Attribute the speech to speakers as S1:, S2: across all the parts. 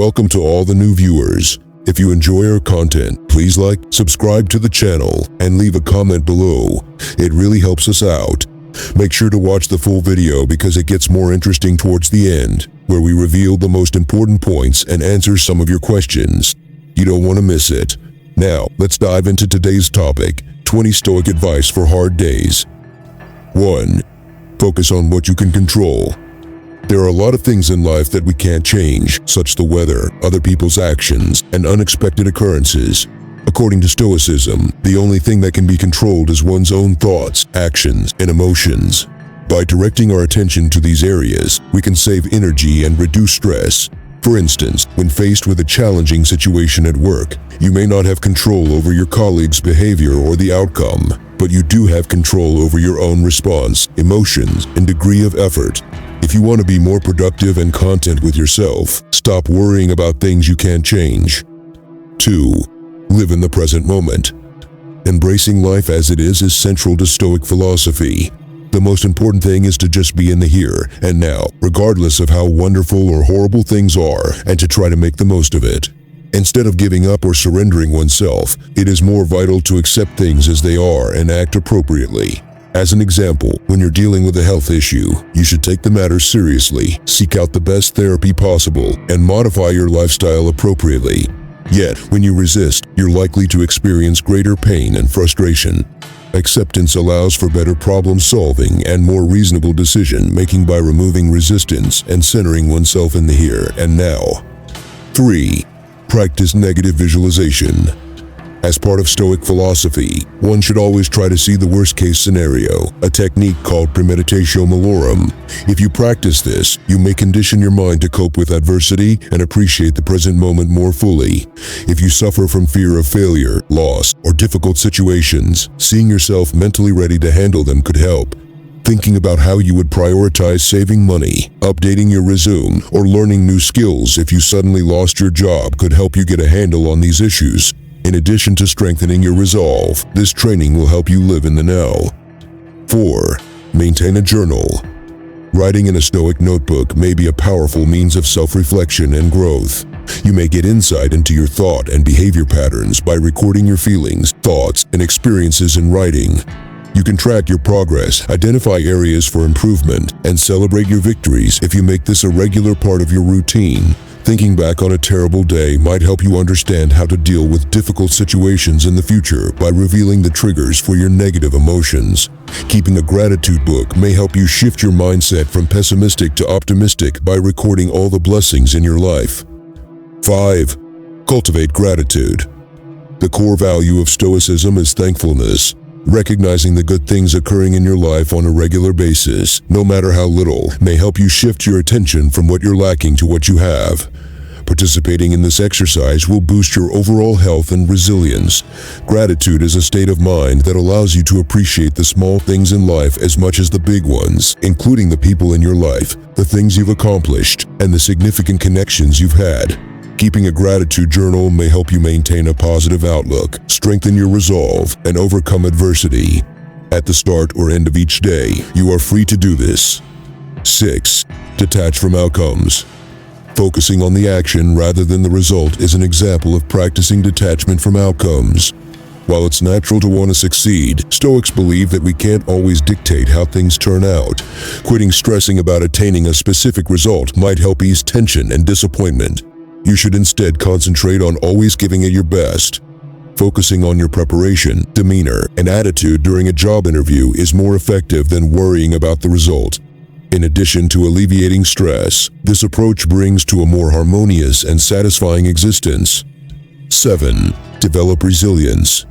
S1: welcome to all the new viewers. If you enjoy our content, please like, subscribe to the channel, and leave a comment below. It really helps us out. Make sure to watch the full video because it gets more interesting towards the end, where we reveal the most important points and answer some of your questions. You don't want to miss it. Now, let's dive into today's topic, 20 Stoic advice for hard days. 1. Focus on what you can control. There are a lot of things in life that we can't change, such as the weather, other people's actions, and unexpected occurrences. According to Stoicism, the only thing that can be controlled is one's own thoughts, actions, and emotions. By directing our attention to these areas, we can save energy and reduce stress. For instance, when faced with a challenging situation at work, you may not have control over your colleague's behavior or the outcome, but you do have control over your own response, emotions, and degree of effort. If you want to be more productive and content with yourself, stop worrying about things you can't change. 2. Live in the present moment. Embracing life as it is central to Stoic philosophy. The most important thing is to just be in the here and now, regardless of how wonderful or horrible things are, and to try to make the most of it. Instead of giving up or surrendering oneself, it is more vital to accept things as they are and act appropriately. As an example, when you're dealing with a health issue, you should take the matter seriously, seek out the best therapy possible, and modify your lifestyle appropriately. Yet, when you resist, you're likely to experience greater pain and frustration. Acceptance allows for better problem-solving and more reasonable decision-making by removing resistance and centering oneself in the here and now. 3. Practice negative visualization. As part of Stoic philosophy, one should always try to see the worst-case scenario, a technique called premeditatio malorum. If you practice this, you may condition your mind to cope with adversity and appreciate the present moment more fully. If you suffer from fear of failure, loss, or difficult situations, seeing yourself mentally ready to handle them could help. Thinking about how you would prioritize saving money, updating your resume, or learning new skills if you suddenly lost your job could help you get a handle on these issues. In addition to strengthening your resolve, this training will help you live in the now. 4. Maintain a journal. Writing in a Stoic notebook may be a powerful means of self-reflection and growth. You may get insight into your thought and behavior patterns by recording your feelings, thoughts, and experiences in writing. You can track your progress, identify areas for improvement, and celebrate your victories if you make this a regular part of your routine. Thinking back on a terrible day might help you understand how to deal with difficult situations in the future by revealing the triggers for your negative emotions. Keeping a gratitude book may help you shift your mindset from pessimistic to optimistic by recording all the blessings in your life. 5. Cultivate gratitude. The core value of Stoicism is thankfulness. Recognizing the good things occurring in your life on a regular basis, no matter how little, may help you shift your attention from what you're lacking to what you have. Participating in this exercise will boost your overall health and resilience. Gratitude is a state of mind that allows you to appreciate the small things in life as much as the big ones, including the people in your life, the things you've accomplished, and the significant connections you've had. Keeping a gratitude journal may help you maintain a positive outlook, strengthen your resolve, and overcome adversity. At the start or end of each day, you are free to do this. 6. Detach from outcomes. Focusing on the action rather than the result is an example of practicing detachment from outcomes. While it's natural to want to succeed, Stoics believe that we can't always dictate how things turn out. Quitting stressing about attaining a specific result might help ease tension and disappointment. You should instead concentrate on always giving it your best. Focusing on your preparation, demeanor, and attitude during a job interview is more effective than worrying about the result. In addition to alleviating stress, this approach brings to a more harmonious and satisfying existence. 7. Develop resilience.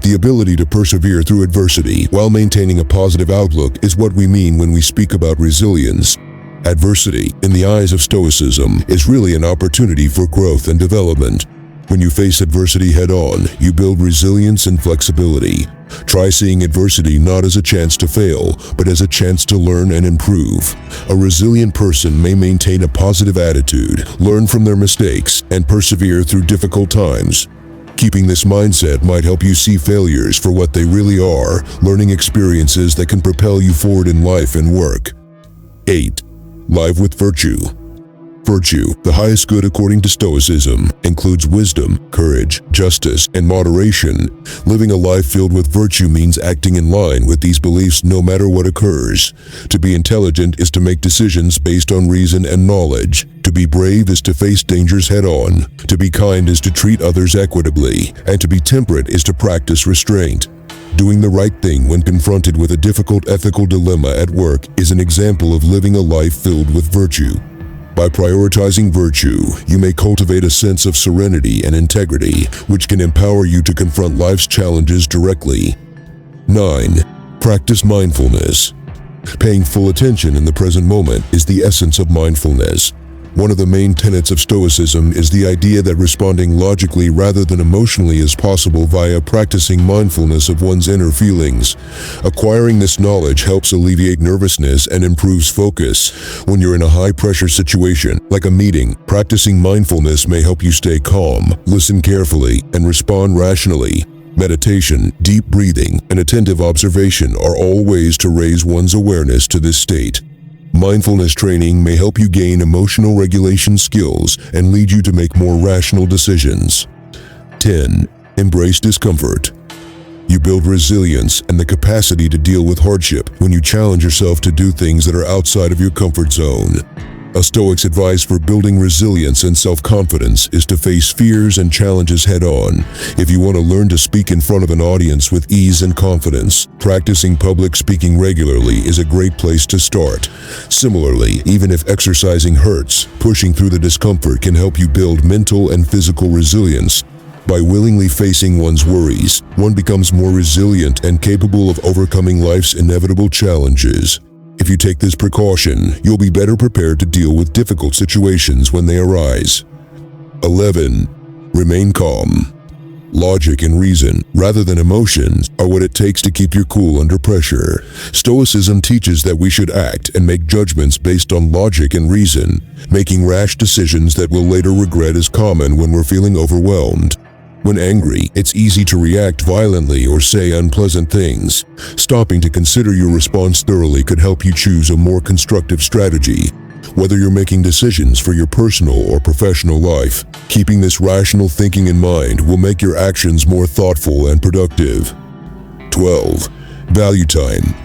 S1: The ability to persevere through adversity while maintaining a positive outlook is what we mean when we speak about resilience. Adversity, in the eyes of Stoicism, is really an opportunity for growth and development. When you face adversity head-on, you build resilience and flexibility. Try seeing adversity not as a chance to fail, but as a chance to learn and improve. A resilient person may maintain a positive attitude, learn from their mistakes, and persevere through difficult times. Keeping this mindset might help you see failures for what they really are, learning experiences that can propel you forward in life and work. 8. Live with virtue. Virtue, the highest good according to Stoicism, includes wisdom, courage, justice, and moderation. Living a life filled with virtue means acting in line with these beliefs no matter what occurs. To be intelligent is to make decisions based on reason and knowledge. To be brave is to face dangers head-on. To be kind is to treat others equitably. And to be temperate is to practice restraint. Doing the right thing when confronted with a difficult ethical dilemma at work is an example of living a life filled with virtue. By prioritizing virtue, you may cultivate a sense of serenity and integrity, which can empower you to confront life's challenges directly. 9. Practice mindfulness. Paying full attention in the present moment is the essence of mindfulness. One of the main tenets of Stoicism is the idea that responding logically rather than emotionally is possible via practicing mindfulness of one's inner feelings. Acquiring this knowledge helps alleviate nervousness and improves focus. When you're in a high-pressure situation, like a meeting, practicing mindfulness may help you stay calm, listen carefully, and respond rationally. Meditation, deep breathing, and attentive observation are all ways to raise one's awareness to this state. Mindfulness training may help you gain emotional regulation skills and lead you to make more rational decisions. 10. Embrace discomfort. You build resilience and the capacity to deal with hardship when you challenge yourself to do things that are outside of your comfort zone. A Stoic's advice for building resilience and self-confidence is to face fears and challenges head-on. If you want to learn to speak in front of an audience with ease and confidence, practicing public speaking regularly is a great place to start. Similarly, even if exercising hurts, pushing through the discomfort can help you build mental and physical resilience. By willingly facing one's worries, one becomes more resilient and capable of overcoming life's inevitable challenges. If you take this precaution, you'll be better prepared to deal with difficult situations when they arise. 11. Remain calm. Logic and reason, rather than emotions, are what it takes to keep your cool under pressure. Stoicism teaches that we should act and make judgments based on logic and reason. Making rash decisions that we'll later regret is common when we're feeling overwhelmed. When angry, it's easy to react violently or say unpleasant things. Stopping to consider your response thoroughly could help you choose a more constructive strategy. Whether you're making decisions for your personal or professional life, keeping this rational thinking in mind will make your actions more thoughtful and productive. 12. Value time.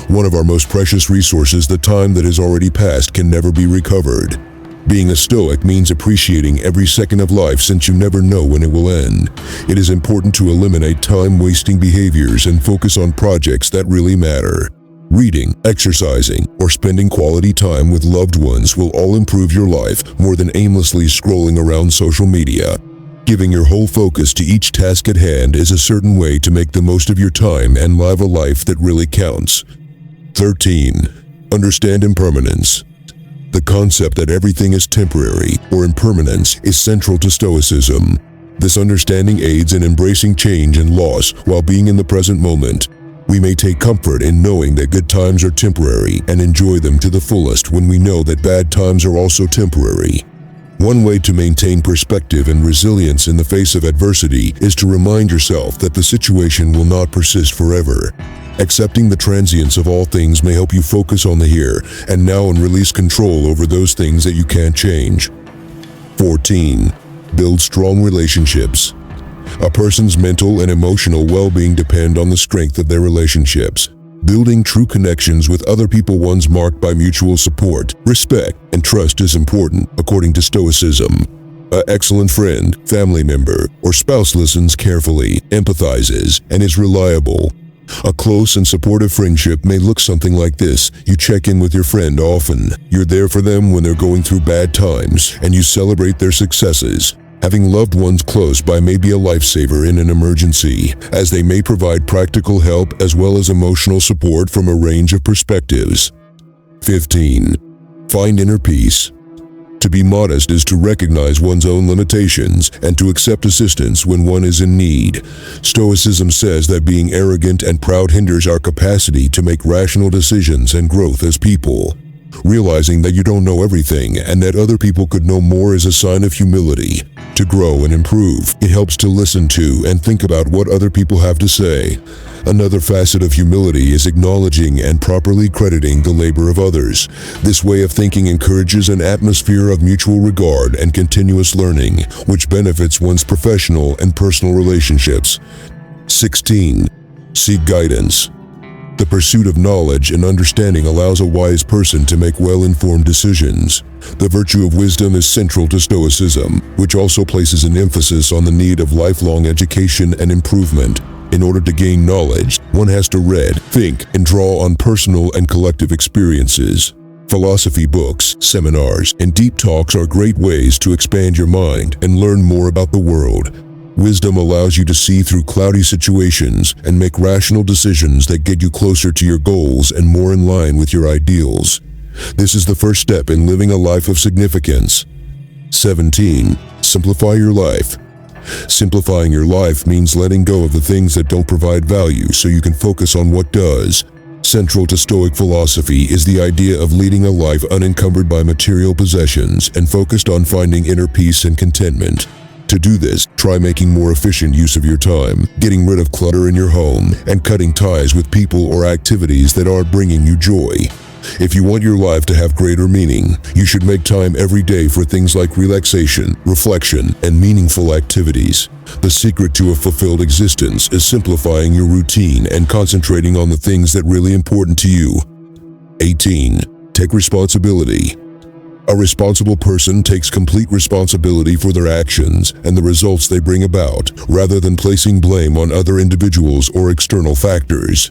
S1: One of our most precious resources, the time that has already passed, can never be recovered. Being a Stoic means appreciating every second of life since you never know when it will end. It is important to eliminate time-wasting behaviors and focus on projects that really matter. Reading, exercising, or spending quality time with loved ones will all improve your life more than aimlessly scrolling around social media. Giving your whole focus to each task at hand is a certain way to make the most of your time and live a life that really counts. 13. Understand impermanence. The concept that everything is temporary or impermanence is central to Stoicism. This understanding aids in embracing change and loss while being in the present moment. We may take comfort in knowing that good times are temporary and enjoy them to the fullest when we know that bad times are also temporary. One way to maintain perspective and resilience in the face of adversity is to remind yourself that the situation will not persist forever. Accepting the transience of all things may help you focus on the here and now and release control over those things that you can't change. 14. Build strong relationships. A person's mental and emotional well-being depend on the strength of their relationships. Building true connections with other people one's marked by mutual support, respect, and trust is important, according to Stoicism. An excellent friend, family member, or spouse listens carefully, empathizes, and is reliable. A close and supportive friendship may look something like this. You check in with your friend often. You're there for them when they're going through bad times, and you celebrate their successes. Having loved ones close by may be a lifesaver in an emergency, as they may provide practical help as well as emotional support from a range of perspectives. 15. Find inner peace. To be modest is to recognize one's own limitations and to accept assistance when one is in need. Stoicism says that being arrogant and proud hinders our capacity to make rational decisions and growth as people. Realizing that you don't know everything and that other people could know more is a sign of humility. to grow and improve. It helps to listen to and think about what other people have to say. Another facet of humility is acknowledging and properly crediting the labor of others. This way of thinking encourages an atmosphere of mutual regard and continuous learning, which benefits one's professional and personal relationships. 16. Seek guidance. The pursuit of knowledge and understanding allows a wise person to make well-informed decisions. The virtue of wisdom is central to Stoicism, which also places an emphasis on the need of lifelong education and improvement. In order to gain knowledge, one has to read, think, and draw on personal and collective experiences. Philosophy books, seminars, and deep talks are great ways to expand your mind and learn more about the world. Wisdom allows you to see through cloudy situations and make rational decisions that get you closer to your goals and more in line with your ideals. This is the first step in living a life of significance. 17. Simplify your life. Simplifying your life means letting go of the things that don't provide value so you can focus on what does. Central to Stoic philosophy is the idea of leading a life unencumbered by material possessions and focused on finding inner peace and contentment. To do this, try making more efficient use of your time, getting rid of clutter in your home, and cutting ties with people or activities that aren't bringing you joy. If you want your life to have greater meaning, you should make time every day for things like relaxation, reflection, and meaningful activities. The secret to a fulfilled existence is simplifying your routine and concentrating on the things that are really important to you. 18. Take responsibility. A responsible person takes complete responsibility for their actions and the results they bring about, rather than placing blame on other individuals or external factors.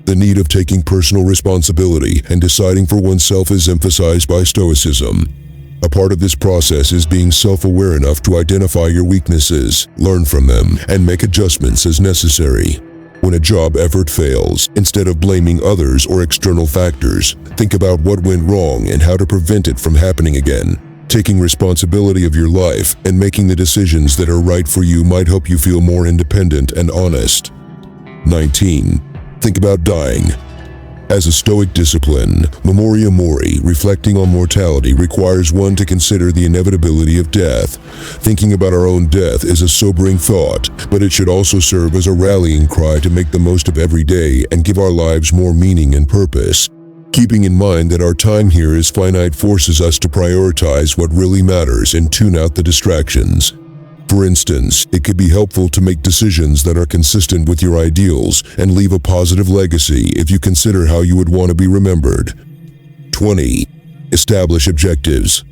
S1: The need of taking personal responsibility and deciding for oneself is emphasized by Stoicism. A part of this process is being self-aware enough to identify your weaknesses, learn from them, and make adjustments as necessary. When a job effort fails, instead of blaming others or external factors, think about what went wrong and how to prevent it from happening again. Taking responsibility of your life and making the decisions that are right for you might help you feel more independent and honest. 19. Think about dying. As a Stoic discipline, memoria mori, reflecting on mortality, requires one to consider the inevitability of death. Thinking about our own death is a sobering thought, but it should also serve as a rallying cry to make the most of every day and give our lives more meaning and purpose. Keeping in mind that our time here is finite forces us to prioritize what really matters and tune out the distractions. For instance, it could be helpful to make decisions that are consistent with your ideals and leave a positive legacy if you consider how you would want to be remembered. 20. Establish objectives.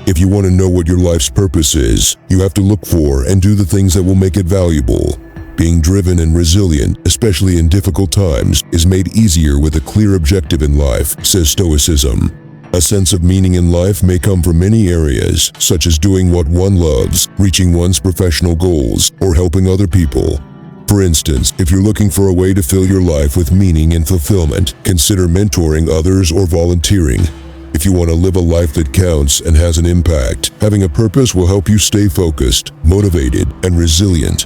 S1: If you want to know what your life's purpose is, you have to look for and do the things that will make it valuable. Being driven and resilient, especially in difficult times, is made easier with a clear objective in life, says Stoicism. A sense of meaning in life may come from many areas, such as doing what one loves, reaching one's professional goals, or helping other people. For instance, if you're looking for a way to fill your life with meaning and fulfillment, consider mentoring others or volunteering. If you want to live a life that counts and has an impact, having a purpose will help you stay focused, motivated, and resilient.